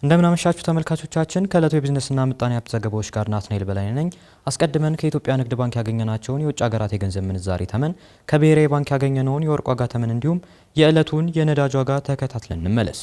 እንደምን አመሻችሁ ተመልካቾቻችን። ከዕለቱ የቢዝነስና ምጣኔ ሀብት ዘገባዎች ጋር ናትናኤል በላይ ነኝ። አስቀድመን ከኢትዮጵያ ንግድ ባንክ ያገኘናቸውን የውጭ ሀገራት የገንዘብ ምንዛሬ ተመን፣ ከብሔራዊ ባንክ ያገኘነውን የወርቅ ዋጋ ተመን እንዲሁም የዕለቱን የነዳጅ ዋጋ ተከታትለን እንመለስ።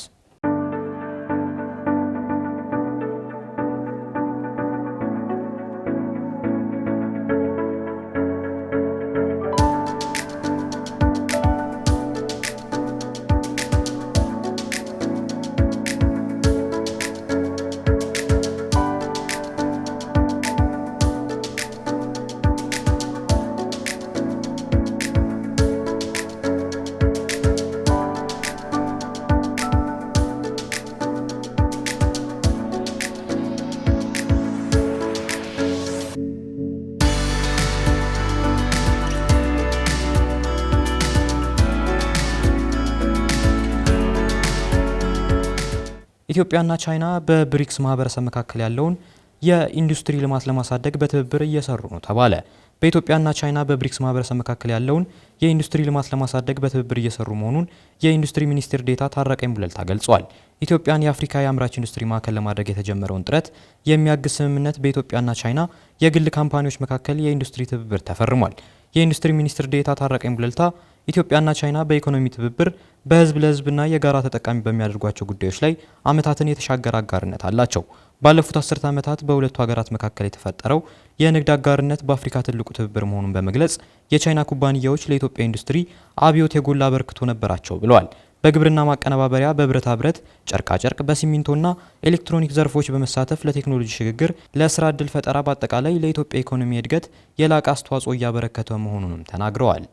ኢትዮጵያና ቻይና በብሪክስ ማህበረሰብ መካከል ያለውን የኢንዱስትሪ ልማት ለማሳደግ በትብብር እየሰሩ ነው ተባለ። በኢትዮጵያና ቻይና በብሪክስ ማህበረሰብ መካከል ያለውን የኢንዱስትሪ ልማት ለማሳደግ በትብብር እየሰሩ መሆኑን የኢንዱስትሪ ሚኒስቴር ዴኤታ ታረቀኝ ቡለልታ ገልጿል። ኢትዮጵያን የአፍሪካ የአምራች ኢንዱስትሪ ማዕከል ለማድረግ የተጀመረውን ጥረት የሚያግዝ ስምምነት በኢትዮጵያና ቻይና የግል ካምፓኒዎች መካከል የኢንዱስትሪ ትብብር ተፈርሟል። የኢንዱስትሪ ሚኒስትር ዴኤታ ታረቀኝ ቡለልታ ኢትዮጵያና ቻይና በኢኮኖሚ ትብብር በህዝብ ለህዝብና የጋራ ተጠቃሚ በሚያደርጓቸው ጉዳዮች ላይ ዓመታትን የተሻገረ አጋርነት አላቸው። ባለፉት 10 ዓመታት በሁለቱ ሀገራት መካከል የተፈጠረው የንግድ አጋርነት በአፍሪካ ትልቁ ትብብር መሆኑን በመግለጽ የቻይና ኩባንያዎች ለኢትዮጵያ ኢንዱስትሪ አብዮት የጎላ አበርክቶ ነበራቸው ብለዋል። በግብርና ማቀነባበሪያ፣ በብረታ ብረት፣ ጨርቃጨርቅ፣ በሲሚንቶና ኤሌክትሮኒክ ዘርፎች በመሳተፍ ለቴክኖሎጂ ሽግግር፣ ለስራ ዕድል ፈጠራ፣ በአጠቃላይ ለኢትዮጵያ ኢኮኖሚ እድገት የላቀ አስተዋጽኦ እያበረከተ መሆኑንም ተናግረዋል።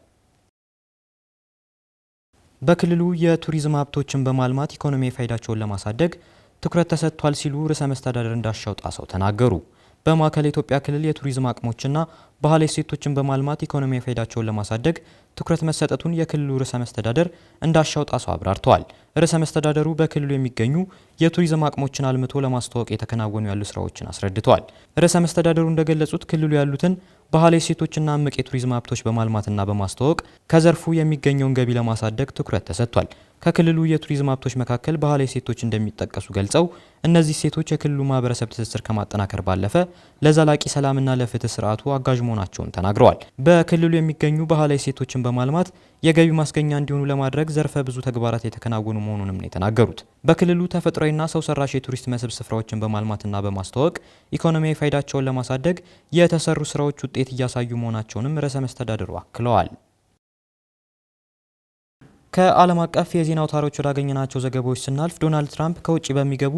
በክልሉ የቱሪዝም ሀብቶችን በማልማት ኢኮኖሚያዊ ፋይዳቸውን ለማሳደግ ትኩረት ተሰጥቷል ሲሉ ርዕሰ መስተዳድር እንዳሻው ጣሰው ተናገሩ። በማዕከላዊ ኢትዮጵያ ክልል የቱሪዝም አቅሞችና ባህላዊ እሴቶችን በማልማት ኢኮኖሚያዊ ፋይዳቸውን ለማሳደግ ትኩረት መሰጠቱን የክልሉ ርዕሰ መስተዳድር እንዳሻው ጣሰው አብራርተዋል። ርዕሰ መስተዳድሩ በክልሉ የሚገኙ የቱሪዝም አቅሞችን አልምቶ ለማስተዋወቅ የተከናወኑ ያሉ ስራዎችን አስረድተዋል። ርዕሰ መስተዳድሩ እንደገለጹት ክልሉ ያሉትን ባህላዊ እሴቶችና እምቅ የቱሪዝም ሀብቶች በማልማትና በማስተዋወቅ ከዘርፉ የሚገኘውን ገቢ ለማሳደግ ትኩረት ተሰጥቷል። ከክልሉ የቱሪዝም ሀብቶች መካከል ባህላዊ እሴቶች እንደሚጠቀሱ ገልጸው እነዚህ እሴቶች የክልሉ ማህበረሰብ ትስስር ከማጠናከር ባለፈ ለዘላቂ ሰላምና ለፍትህ ስርዓቱ አጋዥ መሆናቸውን ተናግረዋል። በክልሉ የሚገኙ ባህላዊ እሴቶችን በማልማት የገቢ ማስገኛ እንዲሆኑ ለማድረግ ዘርፈ ብዙ ተግባራት የተከናወኑ መሆኑንም ነው የተናገሩት። በክልሉ ተፈጥሯዊና ሰው ሰራሽ የቱሪስት መስህብ ስፍራዎችን በማልማትና በማስተዋወቅ ኢኮኖሚያዊ ፋይዳቸውን ለማሳደግ የተሰሩ ስራዎች ውጤት እያሳዩ መሆናቸውንም ርዕሰ መስተዳድሩ አክለዋል። ከዓለም አቀፍ የዜና አውታሮች ወዳገኘናቸው ዘገባዎች ስናልፍ ዶናልድ ትራምፕ ከውጭ በሚገቡ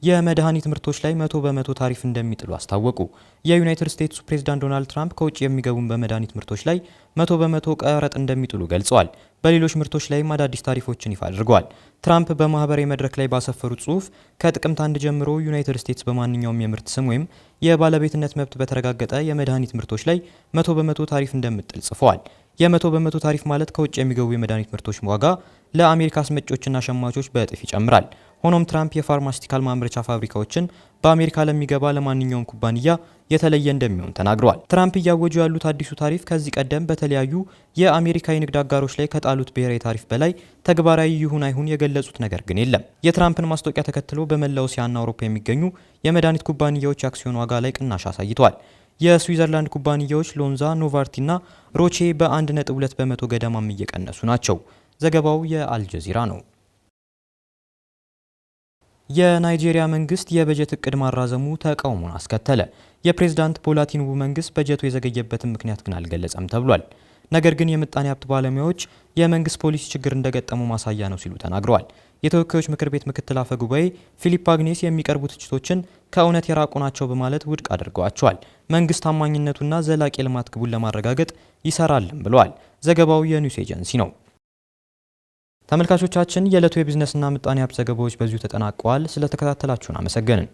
የመድኃኒት ምርቶች ላይ 100% ታሪፍ እንደሚጥሉ አስታወቁ። የዩናይትድ ስቴትሱ ፕሬዝዳንት ዶናልድ ትራምፕ ከውጭ የሚገቡ በመድኃኒት ምርቶች ላይ 100% ቀረጥ እንደሚጥሉ ገልጸዋል። በሌሎች ምርቶች ላይም አዳዲስ ታሪፎችን ይፋ አድርገዋል። ትራምፕ በማህበራዊ መድረክ ላይ ባሰፈሩት ጽሑፍ ከጥቅምት 1 ጀምሮ ዩናይትድ ስቴትስ በማንኛውም የምርት ስም ወይም የባለቤትነት መብት በተረጋገጠ የመድኃኒት ምርቶች ላይ 100% ታሪፍ እንደምጥል ጽፈዋል። የ100% ታሪፍ ማለት ከውጭ የሚገቡ የመድኃኒት ምርቶች ዋጋ ለአሜሪካ አስመጪዎችና ሸማቾች በእጥፍ ይጨምራል። ሆኖም ትራምፕ የፋርማሲቲካል ማምረቻ ፋብሪካዎችን በአሜሪካ ለሚገባ ለማንኛውም ኩባንያ የተለየ እንደሚሆን ተናግረዋል። ትራምፕ እያወጁ ያሉት አዲሱ ታሪፍ ከዚህ ቀደም በተለያዩ የአሜሪካ የንግድ አጋሮች ላይ ከጣሉት ብሔራዊ ታሪፍ በላይ ተግባራዊ ይሁን አይሁን የገለጹት ነገር ግን የለም። የትራምፕን ማስታወቂያ ተከትሎ በመላው እስያና አውሮፓ የሚገኙ የመድኃኒት ኩባንያዎች አክሲዮን ዋጋ ላይ ቅናሽ አሳይተዋል። የስዊዘርላንድ ኩባንያዎች ሎንዛ፣ ኖቫርቲና ሮቼ በ1.2 በመቶ ገደማም እየቀነሱ ናቸው። ዘገባው የአልጀዚራ ነው። የናይጄሪያ መንግስት የበጀት እቅድ ማራዘሙ ተቃውሞን አስከተለ። የፕሬዝዳንት ቦላ ቲኑቡ መንግስት በጀቱ የዘገየበትን ምክንያት ግን አልገለጸም ተብሏል። ነገር ግን የምጣኔ ሀብት ባለሙያዎች የመንግስት ፖሊሲ ችግር እንደገጠመው ማሳያ ነው ሲሉ ተናግረዋል። የተወካዮች ምክር ቤት ምክትል አፈ ጉባኤ ፊሊፕ አግኔስ የሚቀርቡ ትችቶችን ከእውነት የራቁ ናቸው በማለት ውድቅ አድርገዋቸዋል። መንግስት ታማኝነቱና ዘላቂ ልማት ግቡን ለማረጋገጥ ይሰራልም ብለዋል። ዘገባው የኒውስ ኤጀንሲ ነው። ተመልካቾቻችን የዕለቱ የቢዝነስና ምጣኔ ሀብት ዘገባዎች በዚሁ ተጠናቀዋል። ስለተከታተላችሁን አመሰገንን።